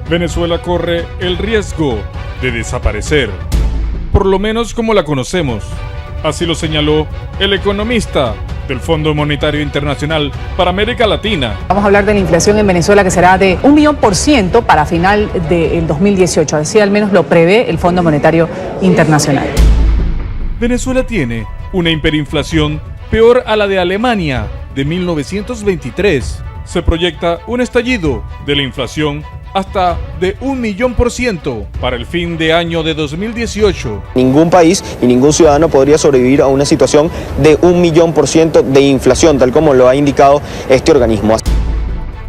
Venezuela corre el riesgo de desaparecer, por lo menos como la conocemos. Así lo señaló el economista del Fondo Monetario Internacional para América Latina. Vamos a hablar de la inflación en Venezuela, que será de 1.000.000% para final del 2018. Así al menos lo prevé el Fondo Monetario Internacional. Venezuela tiene una hiperinflación peor a la de Alemania de 1923. Se proyecta un estallido de la inflación hasta de 1.000.000% para el fin de año de 2018. Ningún país y ningún ciudadano podría sobrevivir a una situación de 1.000.000% de inflación, tal como lo ha indicado este organismo.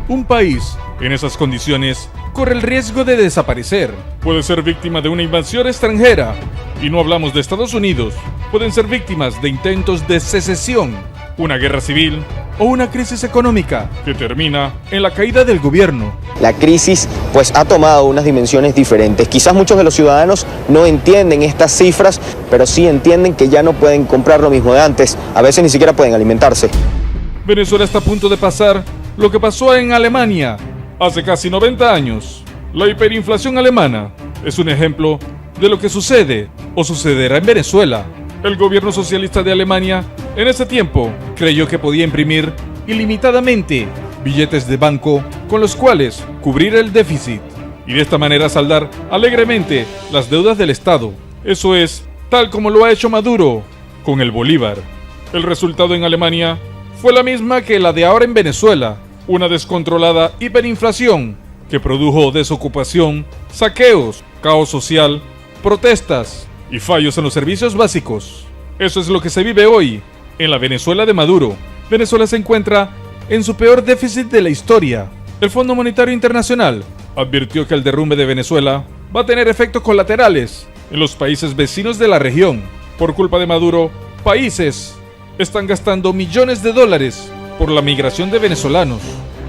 Un país en esas condiciones corre el riesgo de desaparecer. Puede ser víctima de una invasión extranjera, y no hablamos de Estados Unidos. Pueden ser víctimas de intentos de secesión, una guerra civil o una crisis económica que termina en la caída del gobierno. La crisis pues ha tomado unas dimensiones diferentes. Quizás muchos de los ciudadanos no entienden estas cifras, pero sí entienden que ya no pueden comprar lo mismo de antes. A veces ni siquiera pueden alimentarse. Venezuela está a punto de pasar lo que pasó en Alemania hace casi 90 años. La hiperinflación alemana es un ejemplo de lo que sucede o sucederá en Venezuela. El gobierno socialista de Alemania en ese tiempo creyó que podía imprimir ilimitadamente billetes de banco con los cuales cubrir el déficit y de esta manera saldar alegremente las deudas del Estado. Eso es tal como lo ha hecho Maduro con el Bolívar. El resultado en Alemania fue la misma que la de ahora en Venezuela, una descontrolada hiperinflación que produjo desocupación, saqueos, caos social, protestas y fallos en los servicios básicos. Eso es lo que se vive hoy en la Venezuela de Maduro. Venezuela se encuentra en su peor déficit de la historia. El Fondo Monetario Internacional advirtió que el derrumbe de Venezuela va a tener efectos colaterales en los países vecinos de la región. Por culpa de Maduro, países están gastando millones de dólares por la migración de venezolanos.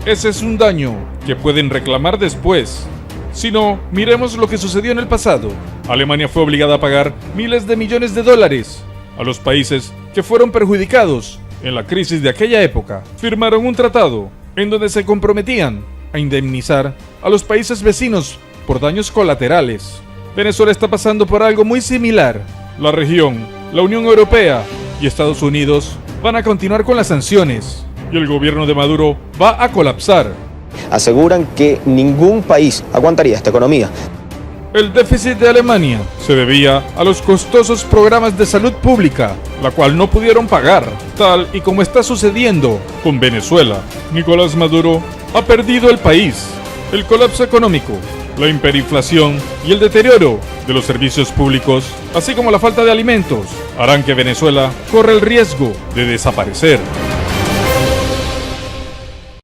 Ese es un daño que pueden reclamar después. Si no, miremos lo que sucedió en el pasado. Alemania fue obligada a pagar miles de millones de dólares a los países que fueron perjudicados en la crisis de aquella época. Firmaron un tratado en donde se comprometían a indemnizar a los países vecinos por daños colaterales. Venezuela está pasando por algo muy similar. La región, la Unión Europea y Estados Unidos van a continuar con las sanciones y el gobierno de Maduro va a colapsar. Aseguran que ningún país aguantaría esta economía. El déficit de Alemania se debía a los costosos programas de salud pública, la cual no pudieron pagar, tal y como está sucediendo con Venezuela. Nicolás Maduro ha perdido el país. El colapso económico, la hiperinflación y el deterioro de los servicios públicos, así como la falta de alimentos, harán que Venezuela corra el riesgo de desaparecer.